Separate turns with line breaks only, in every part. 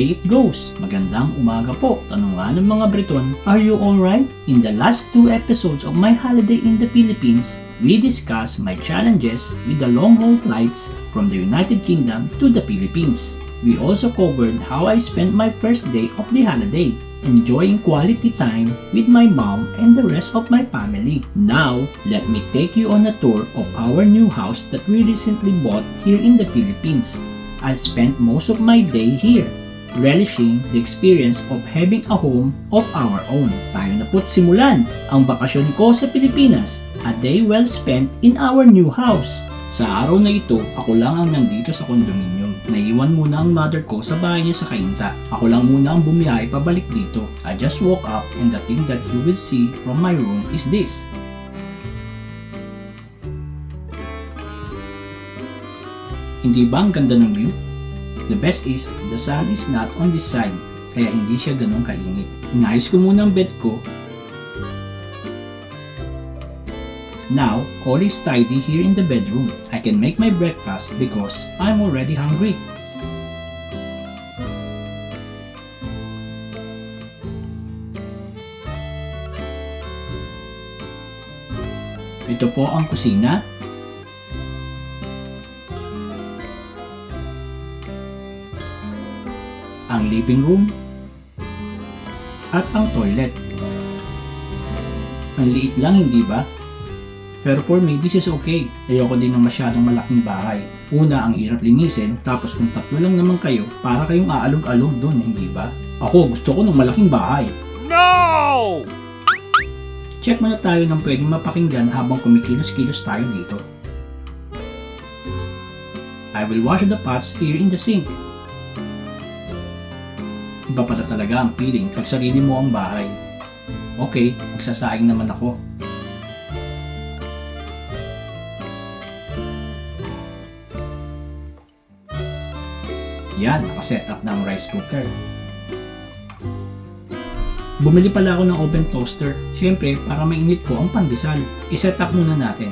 away it goes. Magandang umaga po, tanungan ng mga Briton. Are you alright? In the last 2 episodes of my holiday in the Philippines, we discussed my challenges with the long-haul flights from the United Kingdom to the Philippines. We also covered how I spent my first day of the holiday, enjoying quality time with my mom and the rest of my family. Now, let me take you on a tour of our new house that we recently bought here in the Philippines. I spent most of my day here, relishing the experience of having a home of our own. Tayo na po't simulan ang bakasyon ko sa Pilipinas, a day well spent in our new house. Sa araw na ito, ako lang ang nandito sa condominium. Naiwan muna ang mother ko sa bahay niya sa Cainta. Ako lang muna ang bumiyahe pabalik dito. I just woke up and the thing that you will see from my room is this. Hindi ba ang ganda ng view? The best is, the sun is not on this side, kaya hindi siya ganun kainit. Inayos ko muna ang bed ko. Now, all is tidy here in the bedroom. I can make my breakfast because I'm already hungry. Ito po ang kusina. Ang living room, at ang toilet. Ang liit lang, hindi ba? Pero for me, this is okay. Ayoko din ng masyadong malaking bahay. Una, ang hirap linisin, tapos kung tatlo lang naman kayo, para kayong aalog-alog doon, hindi ba? Ako, gusto ko ng malaking bahay.
No!
Check muna tayo ng pwedeng mapakinggan habang kumikilos-kilos tayo dito. I will wash the pots here in the sink. Iba pala talaga ang feeling pag sarili mo ang bahay. Okay, magsasaing naman ako. Yan, nakaset up na ang rice cooker. Bumili pala ako ng oven toaster. Siyempre, para mainit ko ang pandesal. I-set up muna natin.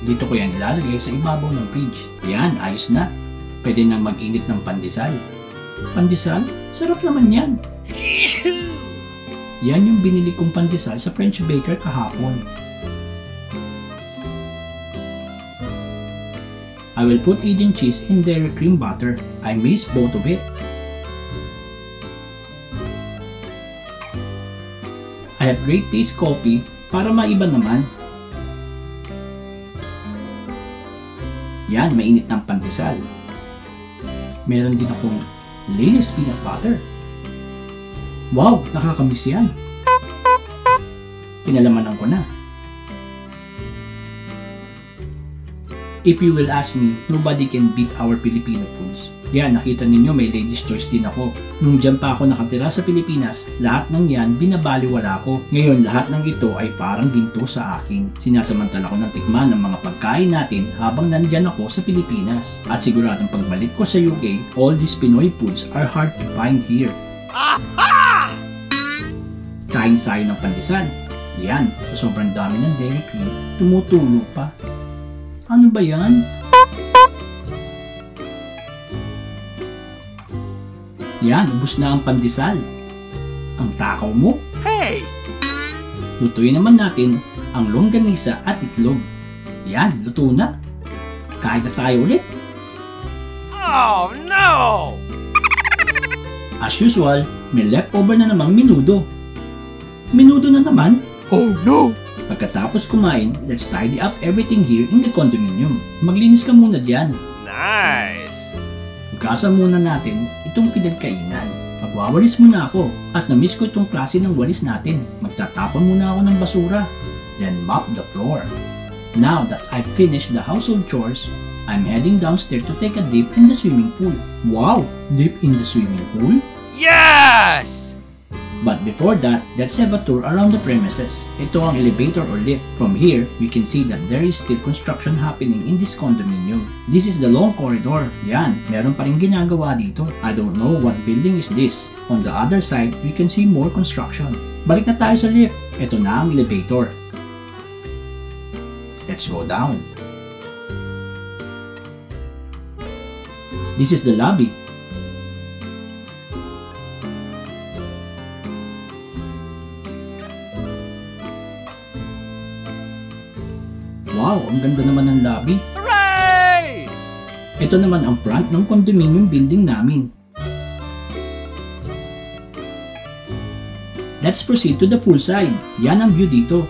Dito ko yan ilalagay sa ibabaw ng fridge. Yan, ayos na. Pwede nang mag-init ng pandesal. Pandesal? Sarap naman yan. Yan yung binili kong pandesal sa French baker kahapon. I will put Indian cheese in dairy cream butter. I miss both of it. I have great taste coffee para maiba naman. Yan, mainit ng pandesal. Meron din akong Lay's peanut butter. Wow, nakakamiss yan. Pinalamanan ko na. If you will ask me, nobody can beat our Filipino foods. Yan, nakita ninyo may ladies choice din ako. Nung dyan pa ako nakatira sa Pilipinas, lahat ng yan binabaliwala ko. Ngayon, lahat ng ito ay parang ginto sa akin. Sinasamantala ko ng tikman ng mga pagkain natin habang nandyan ako sa Pilipinas. At siguradong pagbalik ko sa UK, all these Pinoy foods are hard to find here. Aha! Kain tayo ng pandesal. Yan, sa sobrang dami ng dairy cream, tumutulo pa. Ano ba yan? Yan, ubos na ang pandesal. Ang takaw mo?
Hey!
Lutuin naman natin ang longganisa at itlog. Yan, luto na. Kain na tayo ulit.
Oh no!
As usual, may leftover na namang menudo. Menudo na naman?
Oh no!
Pagkatapos kumain, let's tidy up everything here in the condominium. Maglinis ka muna diyan.
Nice!
Hugasan muna natin itong pinagkainan. Magwawalis muna ako at na-miss ko itong klase ng walis natin. Magtatapon muna ako ng basura. Then mop the floor. Now that I've finished the household chores, I'm heading downstairs to take a dip in the swimming pool. Wow! Dip in the swimming pool?
Yes!
But before that, let's have a tour around the premises. Ito ang elevator or lift. From here, we can see that there is still construction happening in this condominium. This is the long corridor. Yan, meron pa rin ginagawa dito. I don't know what building is this. On the other side, we can see more construction. Balik na tayo sa lift. Ito na ang elevator. Let's go down. This is the lobby. Wow, ang ganda naman ng lobby.
Hooray!
Ito naman ang front ng condominium building namin. Let's proceed to the full side. Yan ang view dito.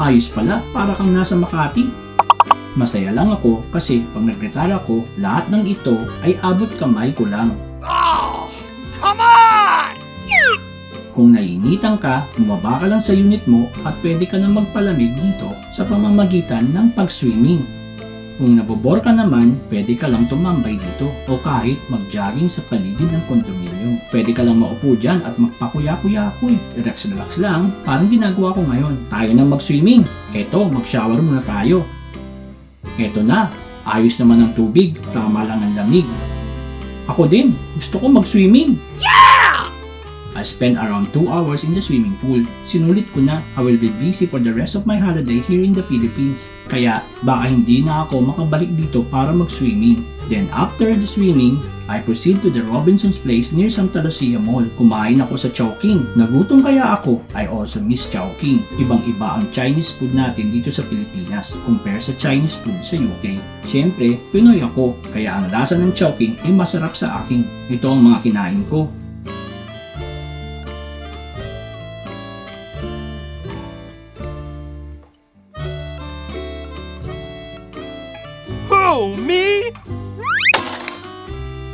Ayos pala, para kang nasa Makati. Masaya lang ako kasi pag nag-retire ako, lahat ng ito ay abot kamay ko lang.
Oh, come on!
Kung naiinitan ka, bumaba ka lang sa unit mo at pwede ka na magpalamig dito sa pamamagitan ng pag-swimming. Kung nabobor ka naman, pwede ka lang tumambay dito o kahit mag-jogging sa paligid ng kondominium. Pwede ka lang maupo dyan at magpakuya-kuya-kuy. Relax lang, parang ginagawa ko ngayon. Tayo na mag-swimming. Eto, mag-shower muna tayo. Eto na, ayos naman ang tubig, tama lang ang lamig. Ako din, gusto ko mag-swimming. I spent around 2 hours in the swimming pool. Sinulit ko na, I will be busy for the rest of my holiday here in the Philippines. Kaya baka hindi na ako makabalik dito para mag-swimming. Then after the swimming, I proceed to the Robinson's Place near Santa Lucia Mall. Kumain ako sa Chowking. Nagutom kaya ako. I also miss Chowking. Ibang-iba ang Chinese food natin dito sa Pilipinas compare sa Chinese food sa UK. Siyempre, Pinoy ako, kaya ang lasa ng Chowking ay masarap sa akin. Ito ang mga kinain ko.
Who, me?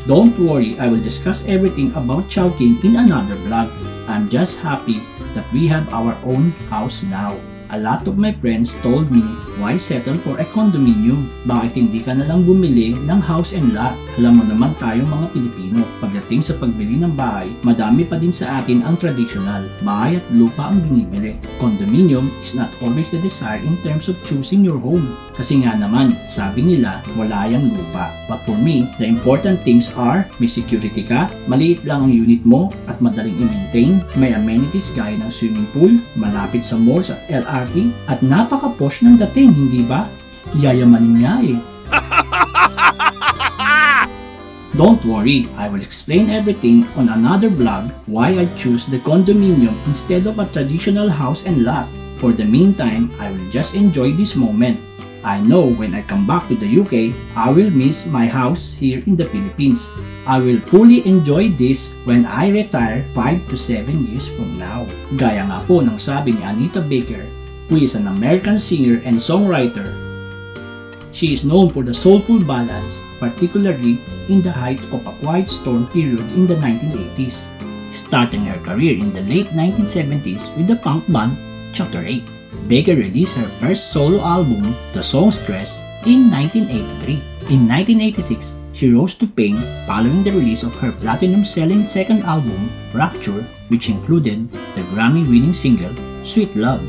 Don't worry, I will discuss everything about Chowking in another vlog. I'm just happy that we have our own house now. A lot of my friends told me, why settle for a condominium? Bakit hindi ka na lang bumili ng house and lot? Alam mo naman tayong mga Pilipino, pagdating sa pagbili ng bahay, madami pa din sa atin ang traditional. Bahay at lupa ang binibili. Condominium is not always the desire in terms of choosing your home. Kasi nga naman, sabi nila, wala yang lupa. But for me, the important things are, may security ka, maliit lang ang unit mo at madaling i-maintain, may amenities gaya ng swimming pool, malapit sa malls at LRT, at napaka-posh ng dating, hindi ba? Yayamanin nga eh. Don't worry, I will explain everything on another vlog why I choose the condominium instead of a traditional house and lot. For the meantime, I will just enjoy this moment. I know when I come back to the UK, I will miss my house here in the Philippines. I will fully enjoy this when I retire 5 to 7 years from now. Gaya nga po ng sabi ni Anita Baker, who is an American singer and songwriter. She is known for the soulful ballads, particularly in the height of a quiet storm period in the 1980s, starting her career in the late 1970s with the punk band Chapter 8. Baker released her first solo album, The Songstress, in 1983. In 1986, she rose to fame following the release of her platinum-selling second album, Rapture, which included the Grammy-winning single, Sweet Love.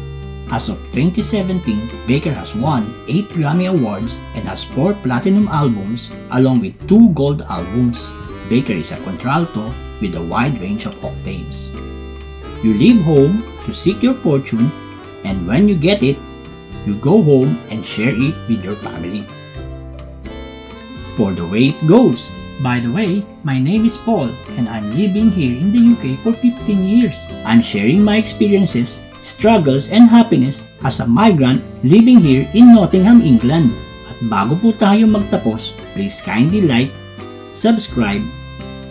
As of 2017, Baker has won 8 Grammy Awards and has 4 platinum albums along with 2 gold albums. Baker is a contralto with a wide range of octaves. You leave home to seek your fortune, and when you get it, you go home and share it with your family. For the way it goes. By the way, my name is Paul and I'm living here in the UK for 15 years. I'm sharing my experiences, struggles, and happiness as a migrant living here in Nottingham, England. At bago po tayo magtapos, please kindly like, subscribe,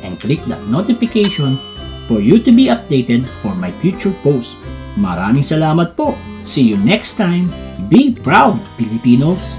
and click that notification for you to be updated for my future posts. Maraming salamat po. See you next time. Be proud, Filipinos!